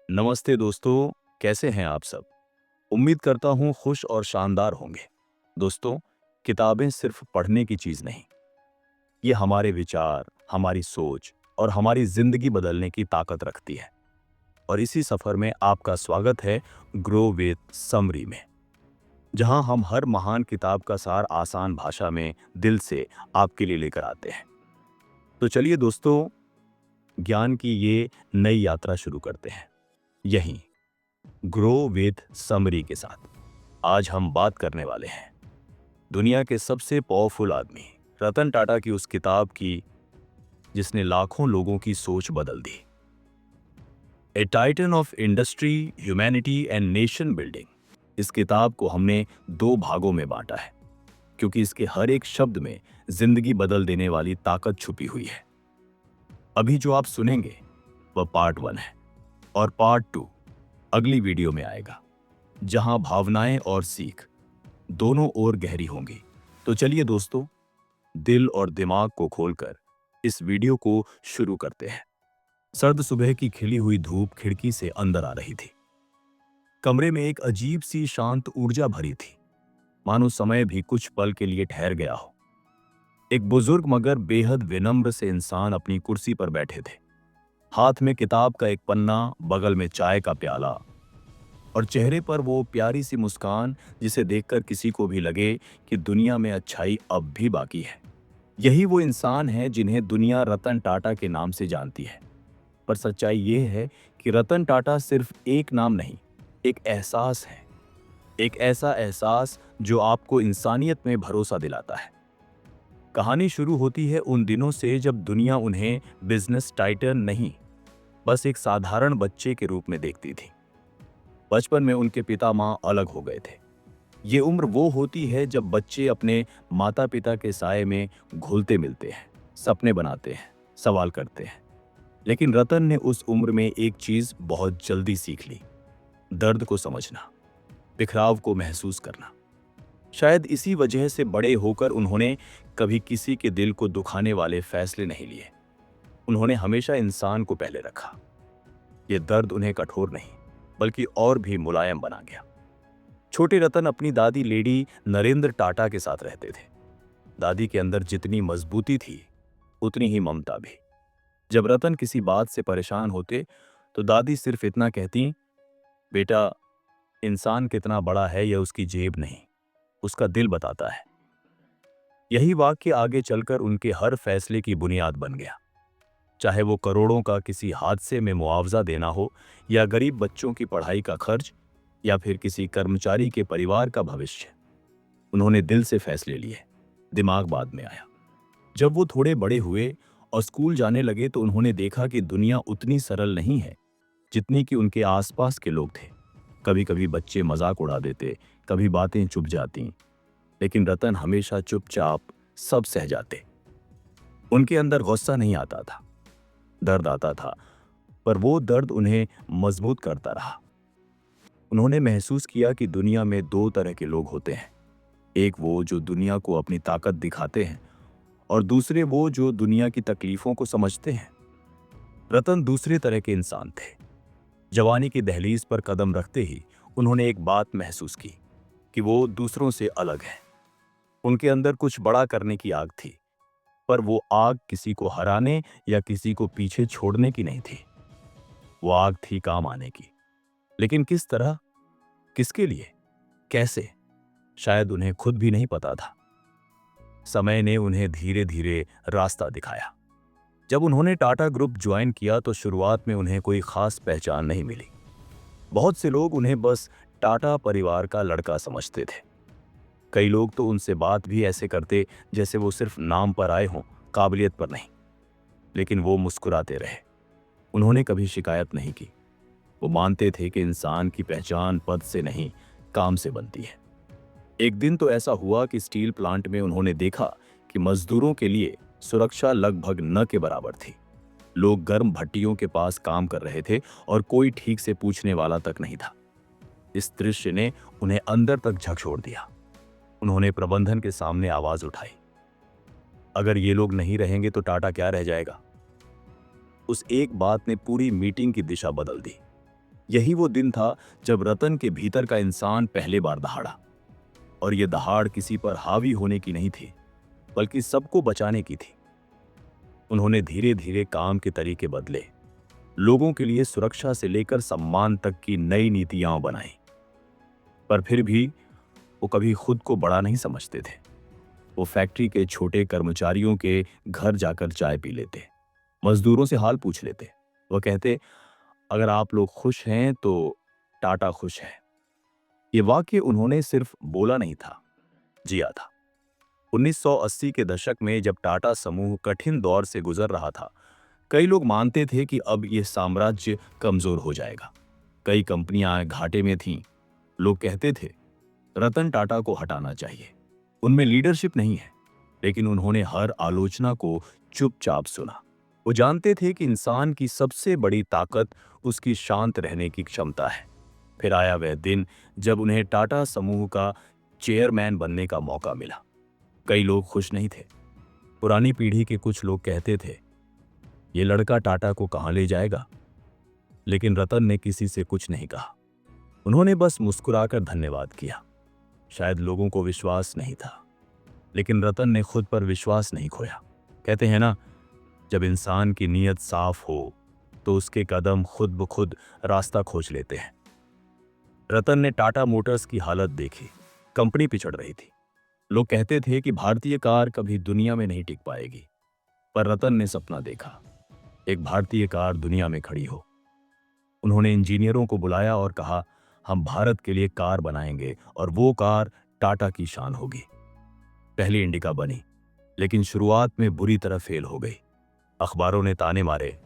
नमस्ते दोस्तों, कैसे हैं आप सब? उम्मीद करता हूँ खुश और शानदार होंगे। दोस्तों, किताबें सिर्फ पढ़ने की चीज नहीं, ये हमारे विचार, हमारी सोच और हमारी जिंदगी बदलने की ताकत रखती है। और इसी सफर में आपका स्वागत है ग्रो विद समरी में, जहां हम हर महान किताब का सार आसान भाषा में दिल से आपके लिए लेकर आते हैं। तो चलिए दोस्तों, ज्ञान की ये नई यात्रा शुरू करते हैं, यहीं ग्रो विद समरी के साथ। आज हम बात करने वाले हैं दुनिया के सबसे पावरफुल आदमी रतन टाटा की उस किताब की जिसने लाखों लोगों की सोच बदल दी। A titan of industry, humanity and nation building. इस किताब को हमने दो भागों में बांटा है, क्योंकि इसके हर एक शब्द में जिंदगी बदल देने वाली ताकत छुपी हुई है। अभी जो आप सुनेंगे वह पार्ट 1 है, और पार्ट 2 अगली वीडियो में आएगा, जहां भावनाएं और सीख दोनों ओर गहरी होंगी। तो चलिए दोस्तों, दिल और दिमाग को खोलकर इस वीडियो को शुरू करते हैं। सर्द सुबह की खिली हुई धूप खिड़की से अंदर आ रही थी। कमरे में एक अजीब सी शांत ऊर्जा भरी थी, मानो समय भी कुछ पल के लिए ठहर गया हो। एक बुजुर्ग मगर बेहद विनम्र से इंसान अपनी कुर्सी पर बैठे थे, हाथ में किताब का एक पन्ना, बगल में चाय का प्याला, और चेहरे पर वो प्यारी सी मुस्कान जिसे देखकर किसी को भी लगे कि दुनिया में अच्छाई अब भी बाकी है। यही वो इंसान है जिन्हें दुनिया रतन टाटा के नाम से जानती है। पर सच्चाई ये है कि रतन टाटा सिर्फ एक नाम नहीं, एक एहसास है। एक ऐसा एहसास जो आपको इंसानियत में भरोसा दिलाता है। कहानी शुरू होती है उन दिनों से जब दुनिया उन्हें बिजनेस टाइटन नहीं, बस एक साधारण बच्चे के रूप में देखती थी। बचपन में उनके पिता माँ अलग हो गए थे। ये उम्र वो होती है जब बच्चे अपने माता पिता के साए में घुलते मिलते हैं, सपने बनाते हैं, सवाल करते हैं। लेकिन रतन ने उस उम्र में एक चीज बहुत जल्दी सीख ली, दर्द को समझना, बिखराव को महसूस करना। शायद इसी वजह से बड़े होकर उन्होंने कभी किसी के दिल को दुखाने वाले फैसले नहीं लिए। उन्होंने हमेशा इंसान को पहले रखा। ये दर्द उन्हें कठोर नहीं, बल्कि और भी मुलायम बना गया। छोटे रतन अपनी दादी लेडी नरेंद्र टाटा के साथ रहते थे। दादी के अंदर जितनी मजबूती थी, उतनी ही ममता भी। जब रतन किसी बात से परेशान होते तो दादी सिर्फ इतना कहती, बेटा, इंसान कितना बड़ा है यह उसकी जेब नहीं, उसका दिल बताता है। यही वाक्य आगे चलकर उनके हर फैसले की बुनियाद बन गया। चाहे वो करोड़ों का किसी हादसे में मुआवजा देना हो, या गरीब बच्चों की पढ़ाई का खर्च, या फिर किसी कर्मचारी के परिवार का भविष्य, उन्होंने दिल से फैसले लिए, दिमाग बाद में आया। जब वो थोड़े बड़े हुए और स्कूल जाने लगे तो उन्होंने देखा कि दुनिया उतनी सरल नहीं है जितनी कि उनके आसपास के लोग थे। कभी कभी बच्चे मजाक उड़ा देते, कभी बातें चुप जाती, लेकिन रतन हमेशा चुपचाप सब सह जाते। उनके अंदर गुस्सा नहीं आता था, दर्द आता था, पर वो दर्द उन्हें मजबूत करता रहा। उन्होंने महसूस किया कि दुनिया में दो तरह के लोग होते हैं, एक वो जो दुनिया को अपनी ताकत दिखाते हैं, और दूसरे वो जो दुनिया की तकलीफों को समझते हैं। रतन दूसरे तरह के इंसान थे। जवानी की दहलीज पर कदम रखते ही उन्होंने एक बात महसूस की कि वो दूसरों से अलग हैं। उनके अंदर कुछ बड़ा करने की आग थी, पर वो आग किसी को हराने या किसी को पीछे छोड़ने की नहीं थी। वो आग थी काम आने की। लेकिन किस तरह, किसके लिए, कैसे, शायद उन्हें खुद भी नहीं पता था। समय ने उन्हें धीरे धीरे रास्ता दिखाया। जब उन्होंने टाटा ग्रुप ज्वाइन किया तो शुरुआत में उन्हें कोई खास पहचान नहीं मिली। बहुत से लोग उन्हें बस टाटा परिवार का लड़का समझते थे। कई लोग तो उनसे बात भी ऐसे करते जैसे वो सिर्फ नाम पर आए हों, काबिलियत पर नहीं। लेकिन वो मुस्कुराते रहे। उन्होंने कभी शिकायत नहीं की। वो मानते थे कि इंसान की पहचान पद से नहीं, काम से बनती है। एक दिन तो ऐसा हुआ कि स्टील प्लांट में उन्होंने देखा कि मजदूरों के लिए सुरक्षा लगभग न के बराबर थी। लोग गर्म भट्टियों के पास काम कर रहे थे और कोई ठीक से पूछने वाला तक नहीं था। इस दृश्य ने उन्हें अंदर तक झकझोर दिया। उन्होंने प्रबंधन के सामने आवाज उठाई, अगर ये लोग नहीं रहेंगे तो टाटा क्या रह जाएगा। उस एक बात ने पूरी मीटिंग की दिशा बदल दी। यही वो दिन था जब रतन के भीतर का इंसान पहले बार दहाड़ा। और ये दहाड़ किसी पर हावी होने की नहीं थी, बल्कि सबको बचाने की थी। उन्होंने धीरे धीरे काम के तरीके बदले, लोगों के लिए सुरक्षा से लेकर सम्मान तक की नई नीतियां बनाई। पर फिर भी वो कभी खुद को बड़ा नहीं समझते थे। वो फैक्ट्री के छोटे कर्मचारियों के घर जाकर चाय पी लेते, मजदूरों से हाल पूछ लेते। वो कहते, अगर आप लोग खुश हैं तो टाटा खुश है। ये वाक्य उन्होंने सिर्फ बोला नहीं था, जिया था। 1980 के दशक में जब टाटा समूह कठिन दौर से गुजर रहा था, कई लोग मानते थे कि अब ये साम्राज्य कमजोर हो जाएगा। कई कंपनियां घाटे में थीं। लोग कहते थे रतन टाटा को हटाना चाहिए, उनमें लीडरशिप नहीं है। लेकिन उन्होंने हर आलोचना को चुपचाप सुना। वो जानते थे कि इंसान की सबसे बड़ी ताकत उसकी शांत रहने की क्षमता है। फिर आया वह दिन जब उन्हें टाटा समूह का चेयरमैन बनने का मौका मिला। कई लोग खुश नहीं थे। पुरानी पीढ़ी के कुछ लोग कहते थे, ये लड़का टाटा को कहां ले जाएगा। लेकिन रतन ने किसी से कुछ नहीं कहा। उन्होंने बस मुस्कुराकर धन्यवाद किया। शायद लोगों को विश्वास नहीं था, लेकिन रतन ने खुद पर विश्वास नहीं खोया। कहते हैं ना, जब इंसान की नीयत साफ हो तो उसके कदम खुद ब खुद रास्ता खोज लेते हैं। रतन ने टाटा मोटर्स की हालत देखी। कंपनी पिछड़ रही थी। लोग कहते थे कि भारतीय कार कभी दुनिया में नहीं टिक पाएगी। पर रतन ने सपना देखा, एक भारतीय कार दुनिया में खड़ी हो। उन्होंने इंजीनियरों को बुलाया और कहा, हम भारत के लिए कार बनाएंगे और वो कार टाटा की शान होगी। पहली इंडिका बनी, लेकिन शुरुआत में बुरी तरह फेल हो गई। अखबारों ने ताने मारे,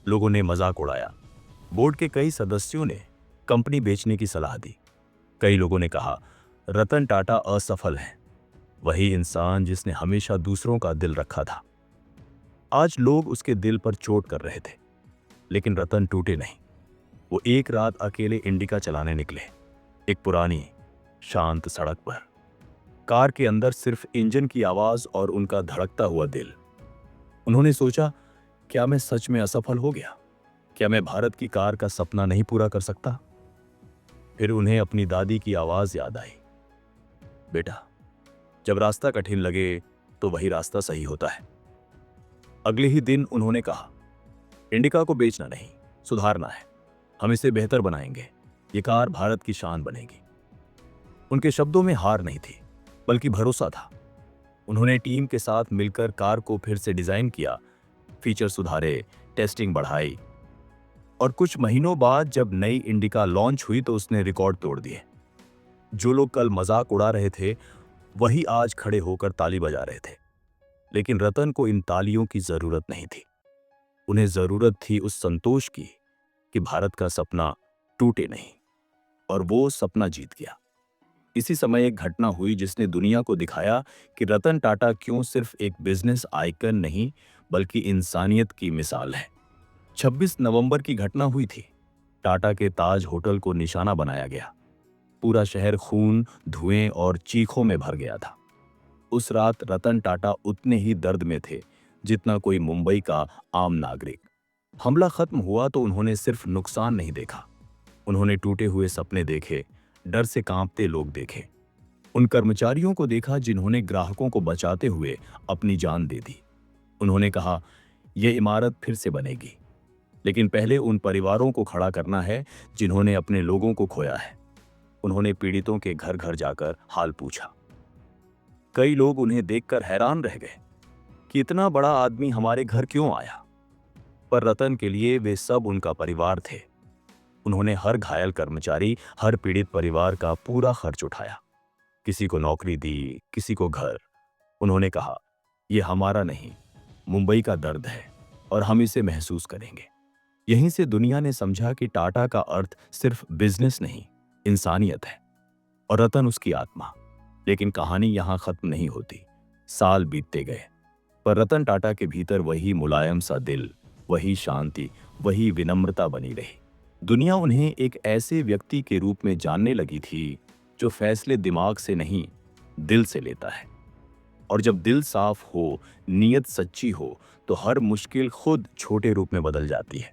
लोगों ने मजाक उड़ाया। बोर्ड के कई सदस्यों ने कंपनी बेचने की सलाह दी। कई लोगों ने कहा, रतन टाटा असफल है, वही इंसान जिसने हमेशा दूसरों का दिल रखा था। आज लोग उसके दिल पर चोट कर रहे थे, लेकिन रतन टूटे नहीं। वो एक रात अकेले इंडिका चलाने निकले, एक पुरानी शांत सड़क पर। कार के अंदर सिर्फ इंजन की आवाज और उनका धड़कता हुआ दिल। उन्होंने सोचा, क्या मैं सच में असफल हो गया? क्या मैं भारत की कार का सपना नहीं पूरा कर सकता? फिर उन्हें अपनी दादी की आवाज याद आई, बेटा, जब रास्ता कठिन लगे तो वही रास्ता सही होता है। अगले ही दिन उन्होंने कहा, इंडिका को बेचना नहीं, सुधारना है। हम इसे बेहतर बनाएंगे। ये कार भारत की शान बनेगी। उनके शब्दों में हार नहीं थी, बल्कि भरोसा था। उन्होंने टीम के साथ मिलकर कार को फिर से डिजाइन किया, फीचर सुधारे, टेस्टिंग बढ़ाई। और कुछ महीनों बाद जब नई इंडिका लॉन्च हुई तो उसने रिकॉर्ड तोड़ दिए। जो लोग कल मजाक उड़ा रहे थे, वही आज खड़े होकर ताली बजा रहे थे। लेकिन रतन को इन तालियों की जरूरत नहीं थी। उन्हें जरूरत थी उस संतोष की कि भारत का सपना टूटे नहीं। और वो सपना जीत गया। इसी समय एक घटना हुई जिसने दुनिया को दिखाया कि रतन टाटा क्यों सिर्फ एक बिजनेस आइकन नहीं, बल्कि इंसानियत की मिसाल है। 26 नवंबर की घटना हुई थी। टाटा के ताज होटल को निशाना बनाया गया। पूरा शहर खून, धुएं और चीखों में भर गया था। उस रात रतन टाटा उतने ही दर्द में थे जितना कोई मुंबई का आम नागरिक। हमला खत्म हुआ तो उन्होंने सिर्फ नुकसान नहीं देखा, उन्होंने टूटे हुए सपने देखे, डर से कांपते लोग देखे। उन कर्मचारियों को देखा जिन्होंने ग्राहकों को बचाते हुए अपनी जान दे दी। उन्होंने कहा, यह इमारत फिर से बनेगी, लेकिन पहले उन परिवारों को खड़ा करना है जिन्होंने अपने लोगों को खोया है। उन्होंने पीड़ितों के घर घर जाकर हाल पूछा। कई लोग उन्हें देखकर हैरान रह गए कि इतना बड़ा आदमी हमारे घर क्यों आया। पर रतन के लिए वे सब उनका परिवार थे। उन्होंने हर घायल कर्मचारी, हर पीड़ित परिवार का पूरा खर्च उठाया। किसी को नौकरी दी, किसी को घर। उन्होंने कहा, यह हमारा नहीं, मुंबई का दर्द है और हम इसे महसूस करेंगे। यहीं से दुनिया ने समझा कि टाटा का अर्थ सिर्फ बिजनेस नहीं, इंसानियत है। और रतन उसकी आत्मा। लेकिन कहानी यहां खत्म नहीं होती। साल बीतते गए, पर रतन टाटा के भीतर वही मुलायम सा दिल, वही शांति, वही विनम्रता बनी रही। दुनिया उन्हें एक ऐसे व्यक्ति के रूप में जानने लगी थी जो फैसले दिमाग से नहीं, दिल से लेता है। और जब दिल साफ हो, नीयत सच्ची हो, तो हर मुश्किल खुद छोटे रूप में बदल जाती है।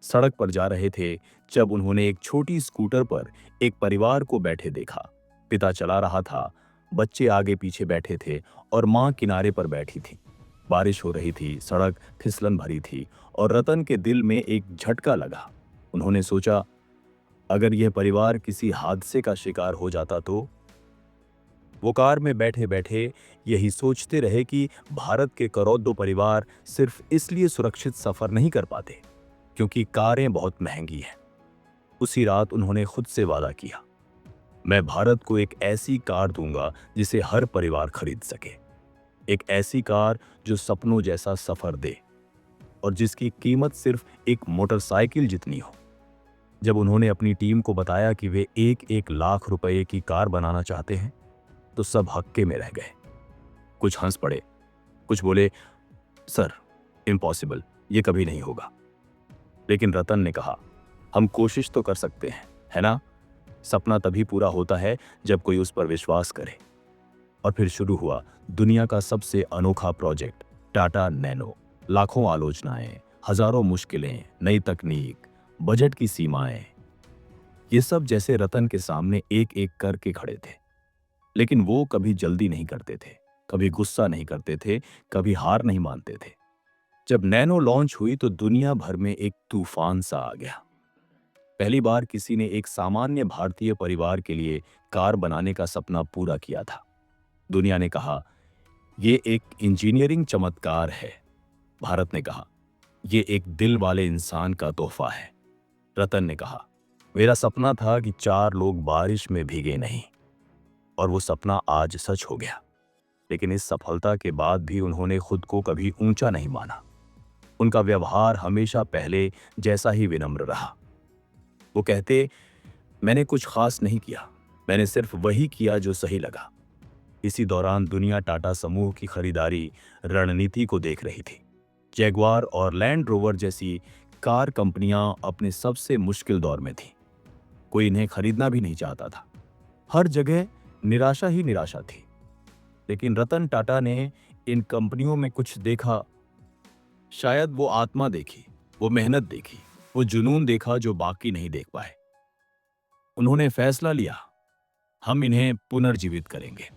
सड़क पर जा रहे थे जब उन्होंने एक छोटी स्कूटर पर एक परिवार को बैठे देखा। पिता चला रहा था, बच्चे आगे पीछे बैठे थे और माँ किनारे पर बैठी थी। बारिश हो रही थी, सड़क फिसलन भरी थी और रतन के दिल में एक झटका लगा। उन्होंने सोचा, अगर यह परिवार किसी हादसे का शिकार हो जाता तो? वो कार में बैठे बैठे यही सोचते रहे कि भारत के करोड़ों परिवार सिर्फ इसलिए सुरक्षित सफर नहीं कर पाते क्योंकि कारें बहुत महंगी हैं। उसी रात उन्होंने खुद से वादा किया, मैं भारत को एक ऐसी कार दूंगा जिसे हर परिवार खरीद सके। एक ऐसी कार जो सपनों जैसा सफर दे और जिसकी कीमत सिर्फ एक मोटरसाइकिल जितनी हो। जब उन्होंने अपनी टीम को बताया कि वे 1-1 लाख रुपए की कार बनाना चाहते हैं, तो सब हक्के में रह गए। कुछ हंस पड़े, कुछ बोले, सर इम्पॉसिबल, ये कभी नहीं होगा। लेकिन रतन ने कहा, हम कोशिश तो कर सकते हैं, है ना? सपना तभी पूरा होता है जब कोई उस पर विश्वास करे। और फिर शुरू हुआ दुनिया का सबसे अनोखा प्रोजेक्ट, टाटा नैनो। लाखों आलोचनाएं, हजारों मुश्किलें, नई तकनीक, बजट की सीमाएं, ये सब जैसे रतन के सामने एक एक करके खड़े थे। लेकिन वो कभी जल्दी नहीं करते थे, कभी गुस्सा नहीं करते थे, कभी हार नहीं मानते थे। जब नैनो लॉन्च हुई तो दुनिया भर में एक तूफान सा आ गया। पहली बार किसी ने एक सामान्य भारतीय परिवार के लिए कार बनाने का सपना पूरा किया था। दुनिया ने कहा, ये एक इंजीनियरिंग चमत्कार है। भारत ने कहा, ये एक दिल वाले इंसान का तोहफा है। रतन ने कहा, मेरा सपना था कि 4 लोग बारिश में भीगे नहीं। और वो सपना आज सच हो गया। लेकिन इस सफलता के बाद भी उन्होंने खुद को कभी ऊंचा नहीं माना। उनका व्यवहार हमेशा पहले जैसा ही विनम्र रहा। वो कहते, मैंने कुछ खास नहीं किया, मैंने सिर्फ वही किया जो सही लगा। इसी दौरान दुनिया टाटा समूह की खरीदारी रणनीति को देख रही थी। जैगुआर और लैंड रोवर जैसी कार कंपनियां अपने सबसे मुश्किल दौर में थीं। कोई इन्हें खरीदना भी नहीं चाहता था। हर जगह निराशा ही निराशा थी। लेकिन रतन टाटा ने इन कंपनियों में कुछ देखा। शायद वो आत्मा देखी, वो मेहनत देखी, वो जुनून देखा जो बाकी नहीं देख पाए। उन्होंने फैसला लिया, हम इन्हें पुनर्जीवित करेंगे।